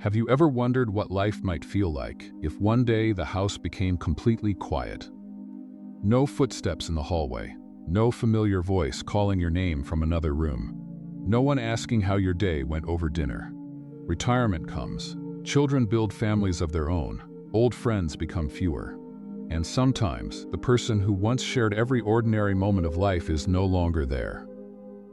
Have you ever wondered what life might feel like if one day the house became completely quiet? No footsteps in the hallway, no familiar voice calling your name from another room, no one asking how your day went over dinner. Retirement comes, children build families of their own, old friends become fewer. And sometimes, the person who once shared every ordinary moment of life is no longer there.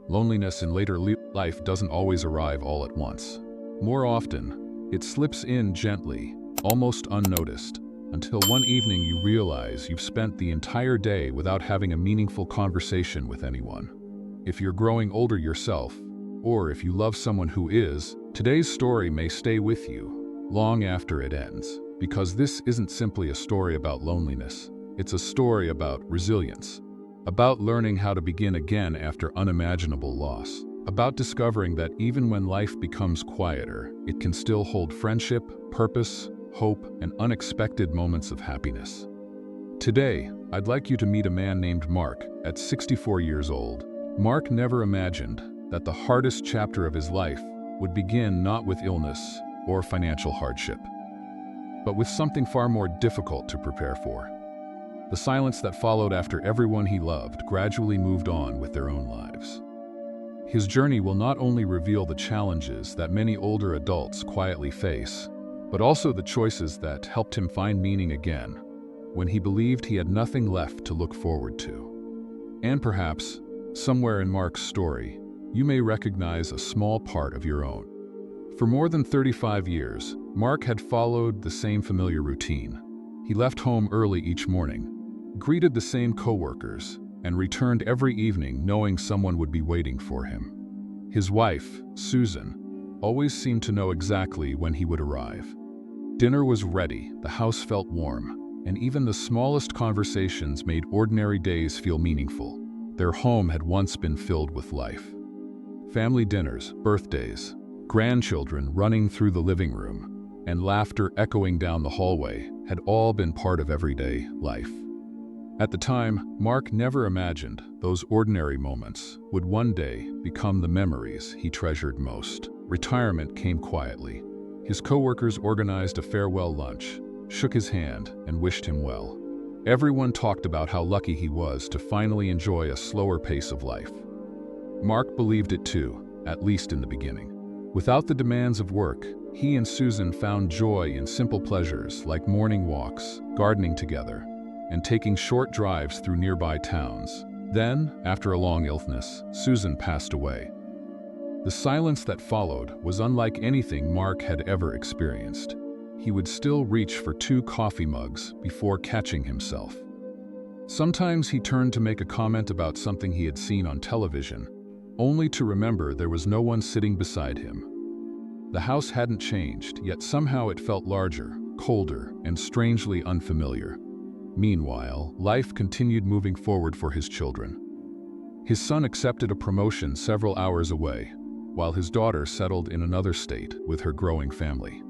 Loneliness in later life doesn't always arrive all at once. More often, it slips in gently, almost unnoticed, until one evening you realize you've spent the entire day without having a meaningful conversation with anyone. If you're growing older yourself, or if you love someone who is, today's story may stay with you long after it ends, because this isn't simply a story about loneliness. It's a story about resilience, about learning how to begin again after unimaginable loss, about discovering that even when life becomes quieter, it can still hold friendship, purpose, hope, and unexpected moments of happiness. Today, I'd like you to meet a man named Mark. At 64 years old, Mark never imagined that the hardest chapter of his life would begin not with illness or financial hardship, but with something far more difficult to prepare for. The silence that followed after everyone he loved gradually moved on with their own lives. His journey will not only reveal the challenges that many older adults quietly face, but also the choices that helped him find meaning again when he believed he had nothing left to look forward to. And perhaps, somewhere in Mark's story, you may recognize a small part of your own. For more than 35 years, Mark had followed the same familiar routine. He left home early each morning, greeted the same coworkers, and returned every evening knowing someone would be waiting for him. His wife, Susan, always seemed to know exactly when he would arrive. Dinner was ready, the house felt warm, and even the smallest conversations made ordinary days feel meaningful. Their home had once been filled with life. Family dinners, birthdays, grandchildren running through the living room, and laughter echoing down the hallway had all been part of everyday life. At the time, Mark never imagined those ordinary moments would one day become the memories he treasured most. Retirement came quietly. His coworkers organized a farewell lunch, shook his hand, and wished him well. Everyone talked about how lucky he was to finally enjoy a slower pace of life. Mark believed it too, at least in the beginning. Without the demands of work, he and Susan found joy in simple pleasures like morning walks, gardening together, and taking short drives through nearby towns. Then, after a long illness, Susan passed away. The silence that followed was unlike anything Mark had ever experienced. He would still reach for 2 coffee mugs before catching himself. Sometimes he turned to make a comment about something he had seen on television, only to remember there was no one sitting beside him. The house hadn't changed, yet somehow it felt larger, colder, and strangely unfamiliar. Meanwhile, life continued moving forward for his children. His son accepted a promotion several hours away, while his daughter settled in another state with her growing family.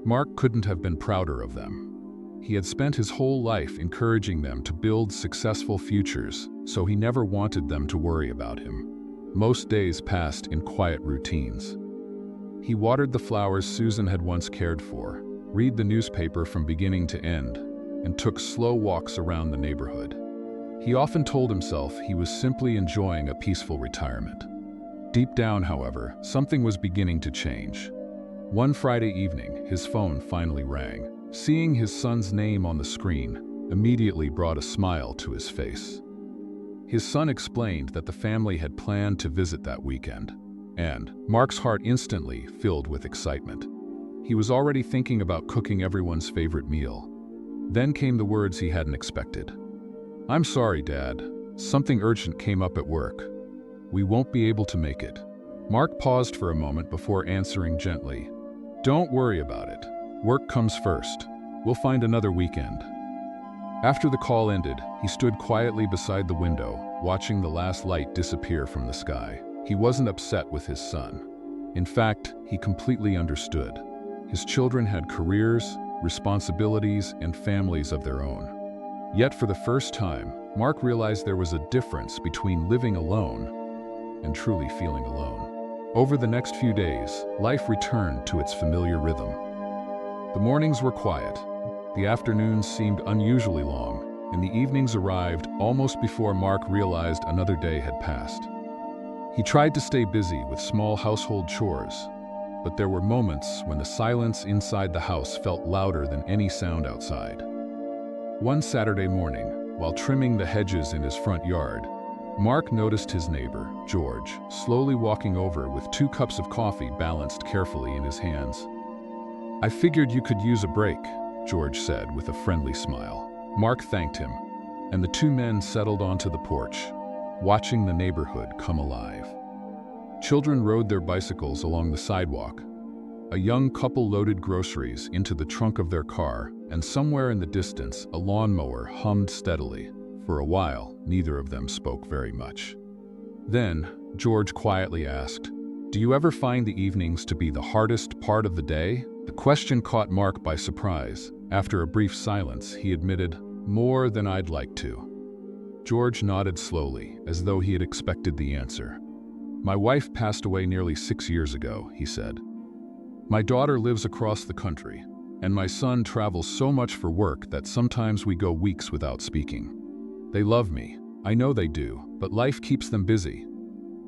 Mark couldn't have been prouder of them. He had spent his whole life encouraging them to build successful futures, so he never wanted them to worry about him. Most days passed in quiet routines. He watered the flowers Susan had once cared for, read the newspaper from beginning to end, and took slow walks around the neighborhood. He often told himself he was simply enjoying a peaceful retirement. Deep down, however, something was beginning to change. One Friday evening, his phone finally rang. Seeing his son's name on the screen immediately brought a smile to his face. His son explained that the family had planned to visit that weekend, and Mark's heart instantly filled with excitement. He was already thinking about cooking everyone's favorite meal. Then came the words he hadn't expected. "I'm sorry, Dad. Something urgent came up at work. We won't be able to make it." Mark paused for a moment before answering gently, "Don't worry about it. Work comes first. We'll find another weekend." After the call ended, he stood quietly beside the window, watching the last light disappear from the sky. He wasn't upset with his son. In fact, he completely understood. His children had careers, responsibilities, and families of their own. Yet for the first time, Mark realized there was a difference between living alone and truly feeling alone. Over the next few days, life returned to its familiar rhythm. The mornings were quiet, the afternoons seemed unusually long, and the evenings arrived almost before Mark realized another day had passed. He tried to stay busy with small household chores, but there were moments when the silence inside the house felt louder than any sound outside. One Saturday morning, while trimming the hedges in his front yard, Mark noticed his neighbor, George, slowly walking over with 2 cups of coffee balanced carefully in his hands. "I figured you could use a break," George said with a friendly smile. Mark thanked him, and the 2 men settled onto the porch, watching the neighborhood come alive. Children rode their bicycles along the sidewalk. A young couple loaded groceries into the trunk of their car, and somewhere in the distance, a lawnmower hummed steadily. For a while, neither of them spoke very much. Then, George quietly asked, "Do you ever find the evenings to be the hardest part of the day?" The question caught Mark by surprise. After a brief silence, he admitted, "More than I'd like to." George nodded slowly, as though he had expected the answer. "My wife passed away nearly 6 years ago," he said. "My daughter lives across the country, and my son travels so much for work that sometimes we go weeks without speaking. They love me, I know they do, but life keeps them busy."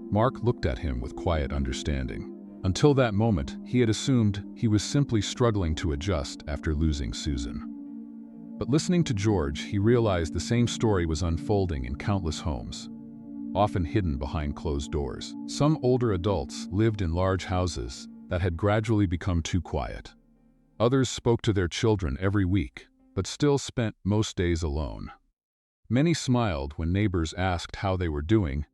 Mark looked at him with quiet understanding. Until that moment, he had assumed he was simply struggling to adjust after losing Susan. But listening to George, he realized the same story was unfolding in countless homes, often hidden behind closed doors. Some older adults lived in large houses that had gradually become too quiet. Others spoke to their children every week, but still spent most days alone. Many smiled when neighbors asked how they were doing,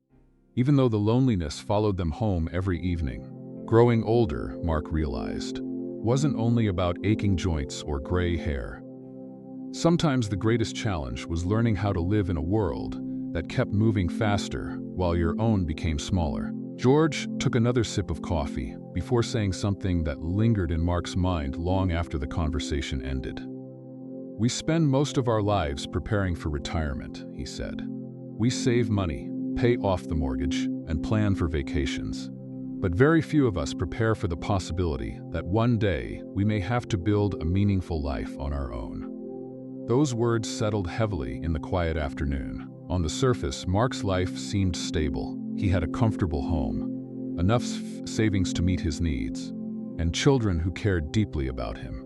even though the loneliness followed them home every evening. Growing older, Mark realized, wasn't only about aching joints or gray hair. Sometimes the greatest challenge was learning how to live in a world that kept moving faster while your own became smaller. George took another sip of coffee before saying something that lingered in Mark's mind long after the conversation ended. "We spend most of our lives preparing for retirement," he said. "We save money, pay off the mortgage, and plan for vacations. But very few of us prepare for the possibility that one day we may have to build a meaningful life on our own." Those words settled heavily in the quiet afternoon. On the surface, Mark's life seemed stable. He had a comfortable home, enough savings to meet his needs, and children who cared deeply about him.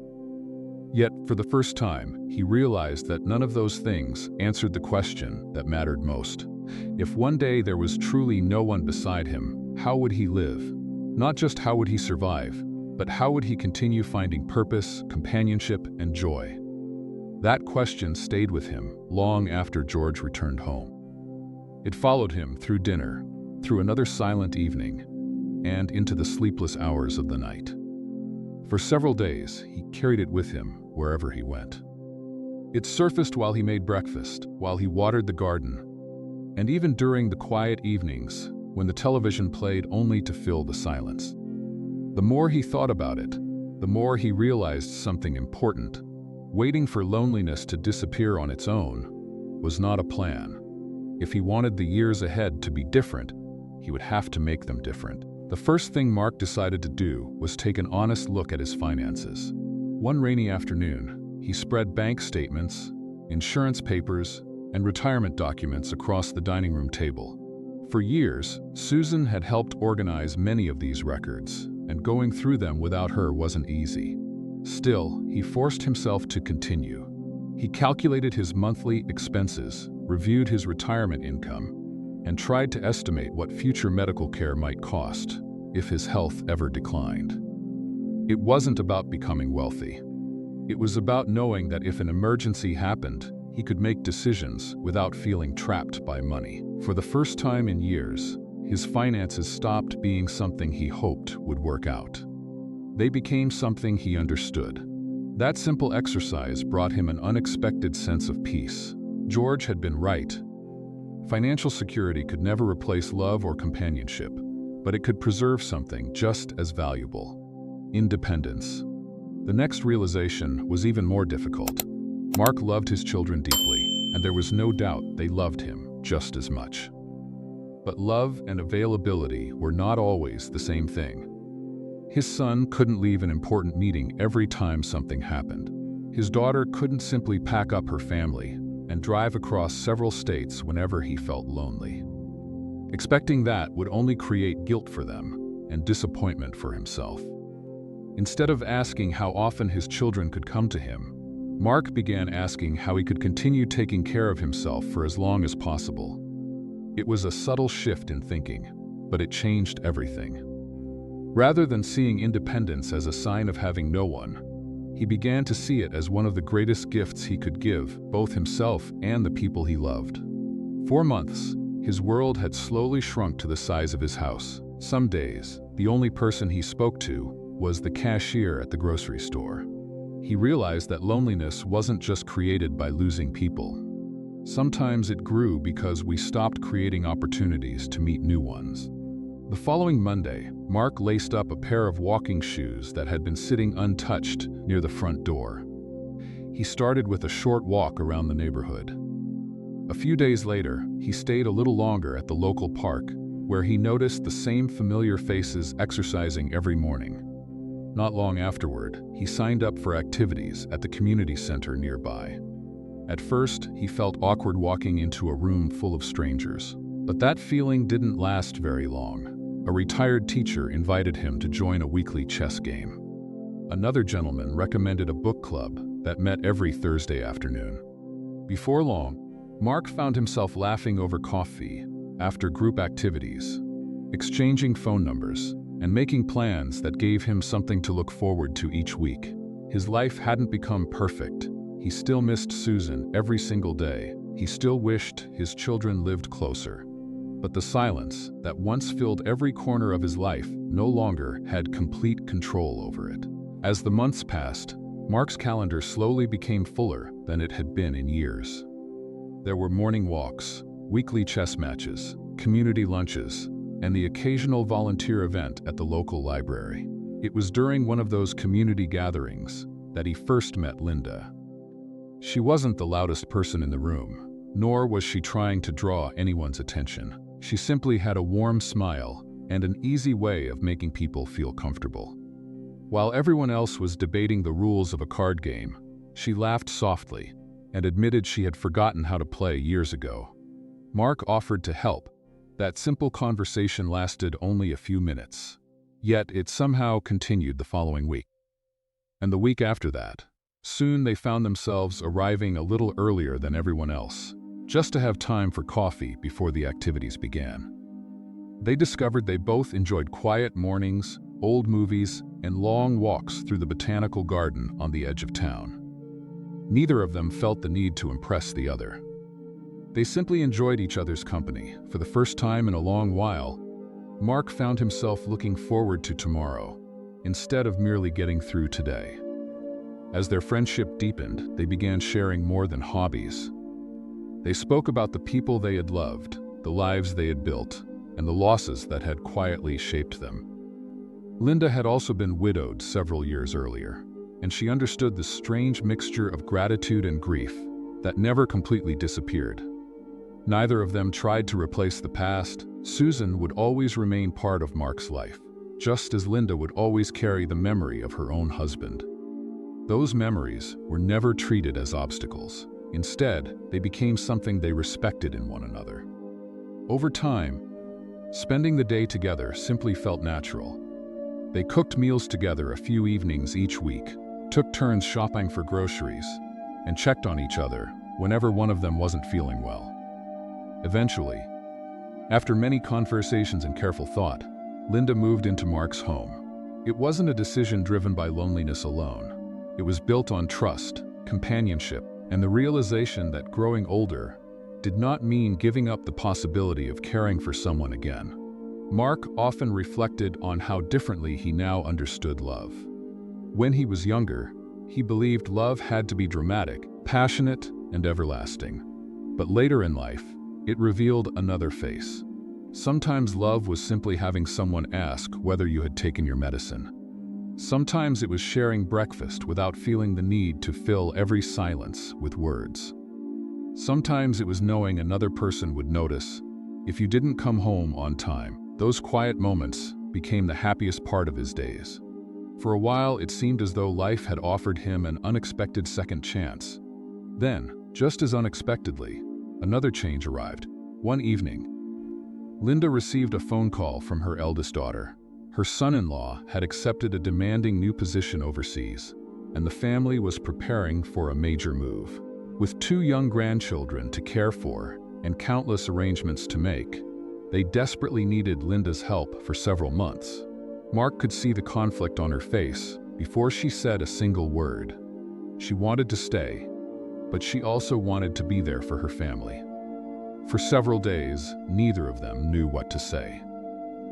Yet, for the first time, he realized that none of those things answered the question that mattered most. If one day there was truly no one beside him, how would he live? Not just how would he survive, but how would he continue finding purpose, companionship, and joy? That question stayed with him long after George returned home. It followed him through dinner, through another silent evening, and into the sleepless hours of the night. For several days, he carried it with him wherever he went. It surfaced while he made breakfast, while he watered the garden, and even during the quiet evenings when the television played only to fill the silence. The more he thought about it, the more he realized something important. Waiting for loneliness to disappear on its own was not a plan. If he wanted the years ahead to be different, he would have to make them different. The first thing Mark decided to do was take an honest look at his finances. One rainy afternoon, he spread bank statements, insurance papers, and retirement documents across the dining room table. For years, Susan had helped organize many of these records, and going through them without her wasn't easy. Still, he forced himself to continue. He calculated his monthly expenses, reviewed his retirement income, and tried to estimate what future medical care might cost if his health ever declined. It wasn't about becoming wealthy. It was about knowing that if an emergency happened, he could make decisions without feeling trapped by money. For the first time in years, his finances stopped being something he hoped would work out. They became something he understood. That simple exercise brought him an unexpected sense of peace. George had been right. Financial security could never replace love or companionship, but it could preserve something just as valuable: independence. The next realization was even more difficult. Mark loved his children deeply, and there was no doubt they loved him just as much. But love and availability were not always the same thing. His son couldn't leave an important meeting every time something happened. His daughter couldn't simply pack up her family and drive across several states whenever he felt lonely. Expecting that would only create guilt for them and disappointment for himself. Instead of asking how often his children could come to him, Mark began asking how he could continue taking care of himself for as long as possible. It was a subtle shift in thinking, but it changed everything. Rather than seeing independence as a sign of having no one, he began to see it as one of the greatest gifts he could give both himself and the people he loved. For months, his world had slowly shrunk to the size of his house. Some days, the only person he spoke to was the cashier at the grocery store. He realized that loneliness wasn't just created by losing people. Sometimes it grew because we stopped creating opportunities to meet new ones. The following Monday, Mark laced up a pair of walking shoes that had been sitting untouched near the front door. He started with a short walk around the neighborhood. A few days later, he stayed a little longer at the local park, where he noticed the same familiar faces exercising every morning. Not long afterward, he signed up for activities at the community center nearby. At first, he felt awkward walking into a room full of strangers. But that feeling didn't last very long. A retired teacher invited him to join a weekly chess game. Another gentleman recommended a book club that met every Thursday afternoon. Before long, Mark found himself laughing over coffee after group activities, exchanging phone numbers, and making plans that gave him something to look forward to each week. His life hadn't become perfect. He still missed Susan every single day. He still wished his children lived closer. But the silence that once filled every corner of his life no longer had complete control over it. As the months passed, Mark's calendar slowly became fuller than it had been in years. There were morning walks, weekly chess matches, community lunches, and the occasional volunteer event at the local library. It was during one of those community gatherings that he first met Linda. She wasn't the loudest person in the room, nor was she trying to draw anyone's attention. She simply had a warm smile and an easy way of making people feel comfortable. While everyone else was debating the rules of a card game, she laughed softly and admitted she had forgotten how to play years ago. Mark offered to help. That simple conversation lasted only a few minutes. Yet it somehow continued the following week. And the week after that. Soon they found themselves arriving a little earlier than everyone else, just to have time for coffee before the activities began. They discovered they both enjoyed quiet mornings, old movies, and long walks through the botanical garden on the edge of town. Neither of them felt the need to impress the other. They simply enjoyed each other's company. For the first time in a long while, Mark found himself looking forward to tomorrow, instead of merely getting through today. As their friendship deepened, they began sharing more than hobbies. They spoke about the people they had loved, the lives they had built, and the losses that had quietly shaped them. Linda had also been widowed several years earlier, and she understood the strange mixture of gratitude and grief that never completely disappeared. Neither of them tried to replace the past. Susan would always remain part of Mark's life, just as Linda would always carry the memory of her own husband. Those memories were never treated as obstacles. Instead, they became something they respected in one another. Over time, spending the day together simply felt natural. They cooked meals together a few evenings each week, took turns shopping for groceries, and checked on each other whenever one of them wasn't feeling well. Eventually, after many conversations and careful thought, Linda moved into Mark's home. It wasn't a decision driven by loneliness alone. It was built on trust, companionship, and the realization that growing older did not mean giving up the possibility of caring for someone again. Mark often reflected on how differently he now understood love. When he was younger, he believed love had to be dramatic, passionate, and everlasting. But later in life, it revealed another face. Sometimes love was simply having someone ask whether you had taken your medicine. Sometimes it was sharing breakfast without feeling the need to fill every silence with words. Sometimes it was knowing another person would notice, If you didn't come home on time, those quiet moments became the happiest part of his days. For a while, it seemed as though life had offered him an unexpected second chance. Then, just as unexpectedly, another change arrived. One evening, Linda received a phone call from her eldest daughter. Her son-in-law had accepted a demanding new position overseas, and the family was preparing for a major move. With 2 young grandchildren to care for and countless arrangements to make, they desperately needed Linda's help for several months. Mark could see the conflict on her face before she said a single word. She wanted to stay, but she also wanted to be there for her family. For several days, neither of them knew what to say.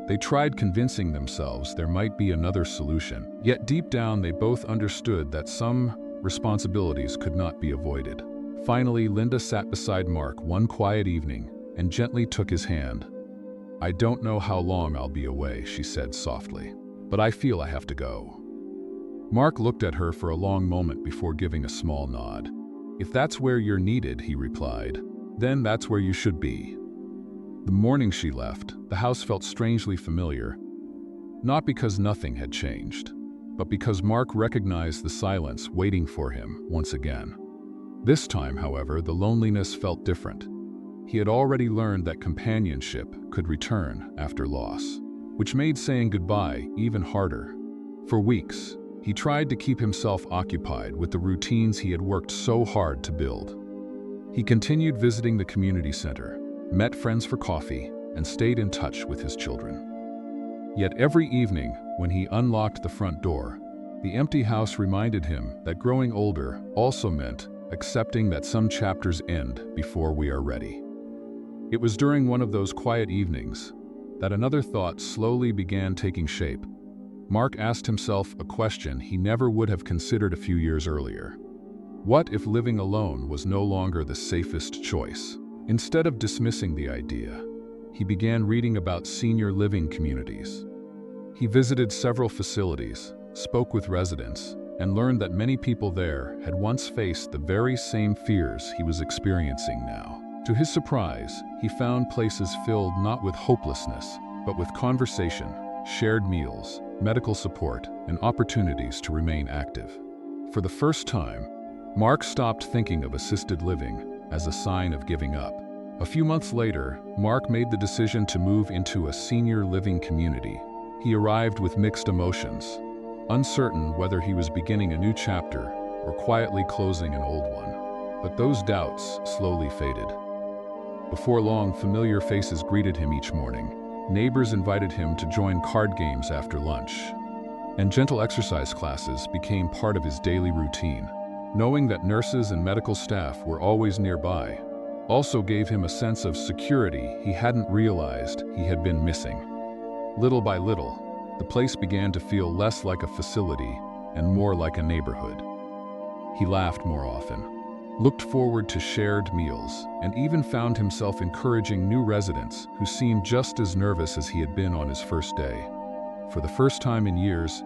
They tried convincing themselves there might be another solution, yet deep down they both understood that some responsibilities could not be avoided. Finally, Linda sat beside Mark one quiet evening and gently took his hand. "I don't know how long I'll be away," she said softly, "but I feel I have to go." Mark looked at her for a long moment before giving a small nod. "If that's where you're needed," he replied, "then that's where you should be." The morning she left, the house felt strangely familiar, not because nothing had changed, but because Mark recognized the silence waiting for him once again. This time, however, the loneliness felt different. He had already learned that companionship could return after loss, which made saying goodbye even harder. For weeks, he tried to keep himself occupied with the routines he had worked so hard to build. He continued visiting the community center, met friends for coffee, and stayed in touch with his children. Yet every evening, when he unlocked the front door, the empty house reminded him that growing older also meant accepting that some chapters end before we are ready. It was during one of those quiet evenings that another thought slowly began taking shape. Mark asked himself a question he never would have considered a few years earlier. What if living alone was no longer the safest choice? Instead of dismissing the idea, he began reading about senior living communities. He visited several facilities, spoke with residents, and learned that many people there had once faced the very same fears he was experiencing now. To his surprise, he found places filled not with hopelessness, but with conversation, shared meals, medical support, and opportunities to remain active. For the first time, Mark stopped thinking of assisted living as a sign of giving up. A few months later, Mark made the decision to move into a senior living community. He arrived with mixed emotions, uncertain whether he was beginning a new chapter or quietly closing an old one. But those doubts slowly faded. Before long, familiar faces greeted him each morning. Neighbors invited him to join card games after lunch, and gentle exercise classes became part of his daily routine. Knowing that nurses and medical staff were always nearby also gave him a sense of security he hadn't realized he had been missing. Little by little, the place began to feel less like a facility and more like a neighborhood. He laughed more often, looked forward to shared meals, and even found himself encouraging new residents who seemed just as nervous as he had been on his first day. For the first time in years,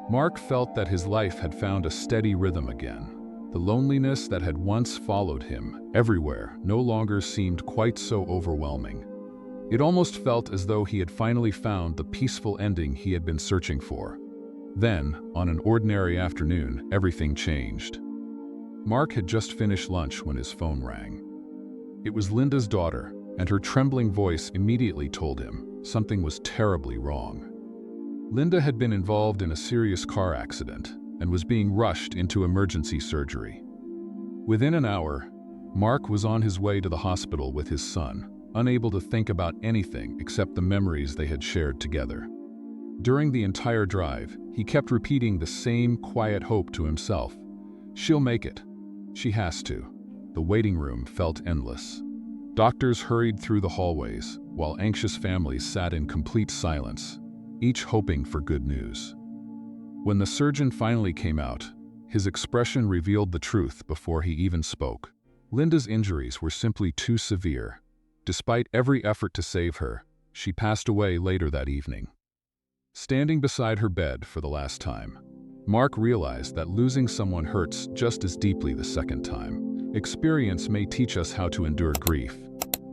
Mark felt that his life had found a steady rhythm again. The loneliness that had once followed him everywhere no longer seemed quite so overwhelming. It almost felt as though he had finally found the peaceful ending he had been searching for. Then, on an ordinary afternoon, everything changed. Mark had just finished lunch when his phone rang. It was Linda's daughter, and her trembling voice immediately told him something was terribly wrong. Linda had been involved in a serious car accident and was being rushed into emergency surgery. Within an hour, Mark was on his way to the hospital with his son, unable to think about anything except the memories they had shared together. During the entire drive, he kept repeating the same quiet hope to himself. She'll make it. She has to. The waiting room felt endless. Doctors hurried through the hallways, while anxious families sat in complete silence, each hoping for good news. When the surgeon finally came out, his expression revealed the truth before he even spoke. Linda's injuries were simply too severe. Despite every effort to save her, she passed away later that evening. Standing beside her bed for the last time, Mark realized that losing someone hurts just as deeply the second time. Experience may teach us how to endure grief,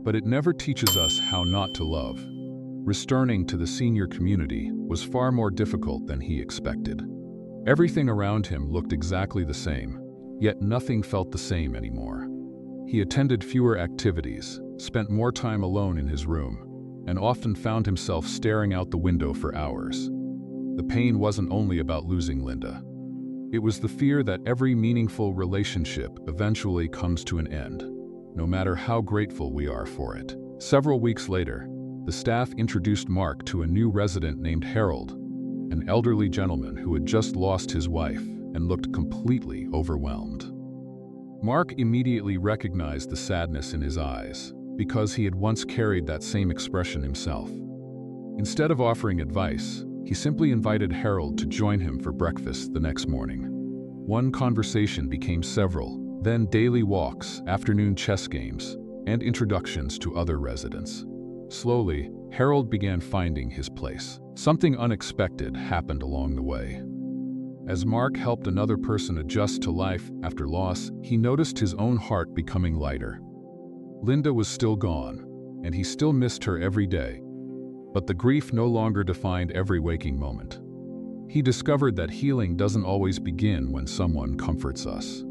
But it never teaches us how not to love. Returning to the senior community was far more difficult than he expected. Everything around him looked exactly the same, yet nothing felt the same anymore. He attended fewer activities, spent more time alone in his room, and often found himself staring out the window for hours. The pain wasn't only about losing Linda. It was the fear that every meaningful relationship eventually comes to an end, no matter how grateful we are for it. Several weeks later, the staff introduced Mark to a new resident named Harold, an elderly gentleman who had just lost his wife and looked completely overwhelmed. Mark immediately recognized the sadness in his eyes, because he had once carried that same expression himself. Instead of offering advice, he simply invited Harold to join him for breakfast the next morning. One conversation became several, then daily walks, afternoon chess games, and introductions to other residents. Slowly, Harold began finding his place. Something unexpected happened along the way. As Mark helped another person adjust to life after loss, he noticed his own heart becoming lighter. Linda was still gone, and he still missed her every day. But the grief no longer defined every waking moment. He discovered that healing doesn't always begin when someone comforts us.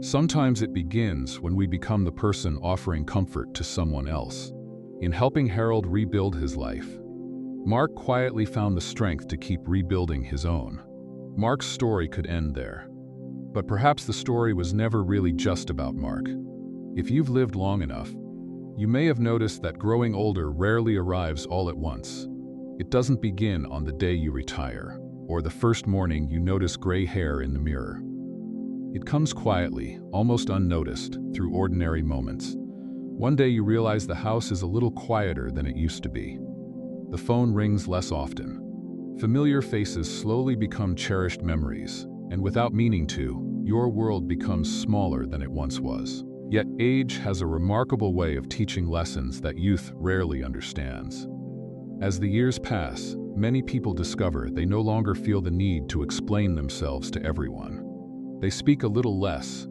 Sometimes it begins when we become the person offering comfort to someone else. In helping Harold rebuild his life, Mark quietly found the strength to keep rebuilding his own. Mark's story could end there. But perhaps the story was never really just about Mark. If you've lived long enough, you may have noticed that growing older rarely arrives all at once. It doesn't begin on the day you retire, or the first morning you notice gray hair in the mirror. It comes quietly, almost unnoticed, through ordinary moments. One day you realize the house is a little quieter than it used to be. The phone rings less often. Familiar faces slowly become cherished memories, and without meaning to, your world becomes smaller than it once was. Yet age has a remarkable way of teaching lessons that youth rarely understands. As the years pass, many people discover they no longer feel the need to explain themselves to everyone. They speak a little less,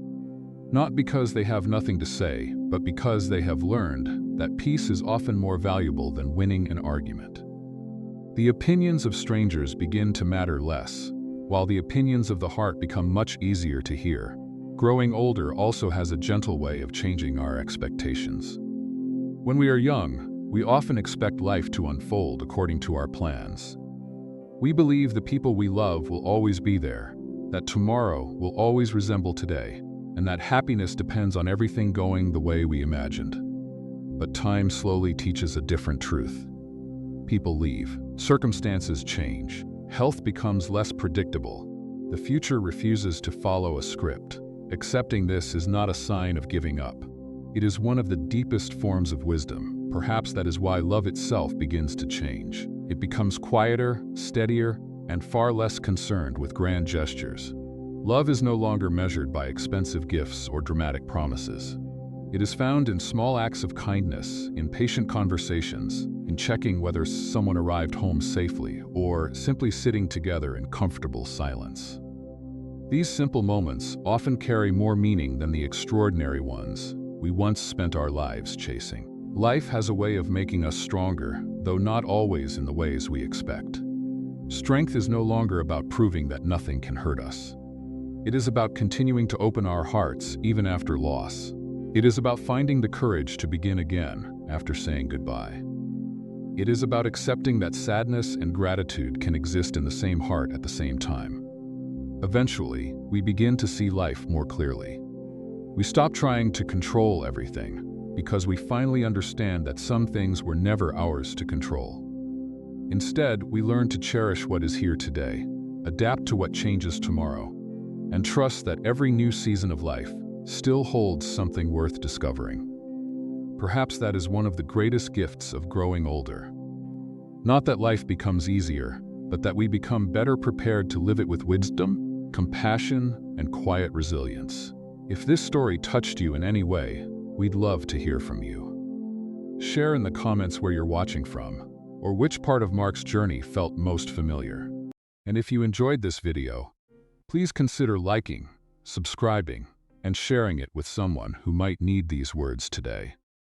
not because they have nothing to say, but because they have learned that peace is often more valuable than winning an argument. The opinions of strangers begin to matter less, while the opinions of the heart become much easier to hear. Growing older also has a gentle way of changing our expectations. When we are young, we often expect life to unfold according to our plans. We believe the people we love will always be there, that tomorrow will always resemble today, and that happiness depends on everything going the way we imagined. But time slowly teaches a different truth. People leave, circumstances change, health becomes less predictable. The future refuses to follow a script. Accepting this is not a sign of giving up. It is one of the deepest forms of wisdom. Perhaps that is why love itself begins to change. It becomes quieter, steadier, and far less concerned with grand gestures. Love is no longer measured by expensive gifts or dramatic promises. It is found in small acts of kindness, in patient conversations, in checking whether someone arrived home safely, or simply sitting together in comfortable silence. These simple moments often carry more meaning than the extraordinary ones we once spent our lives chasing. Life has a way of making us stronger, though not always in the ways we expect. Strength is no longer about proving that nothing can hurt us. It is about continuing to open our hearts even after loss. It is about finding the courage to begin again after saying goodbye. It is about accepting that sadness and gratitude can exist in the same heart at the same time. Eventually, we begin to see life more clearly. We stop trying to control everything because we finally understand that some things were never ours to control. Instead, we learn to cherish what is here today, adapt to what changes tomorrow, and trust that every new season of life still holds something worth discovering. Perhaps that is one of the greatest gifts of growing older. Not that life becomes easier, but that we become better prepared to live it with wisdom, compassion, and quiet resilience. If this story touched you in any way, we'd love to hear from you. Share in the comments where you're watching from, or which part of Mark's journey felt most familiar. And if you enjoyed this video, please consider liking, subscribing, and sharing it with someone who might need these words today.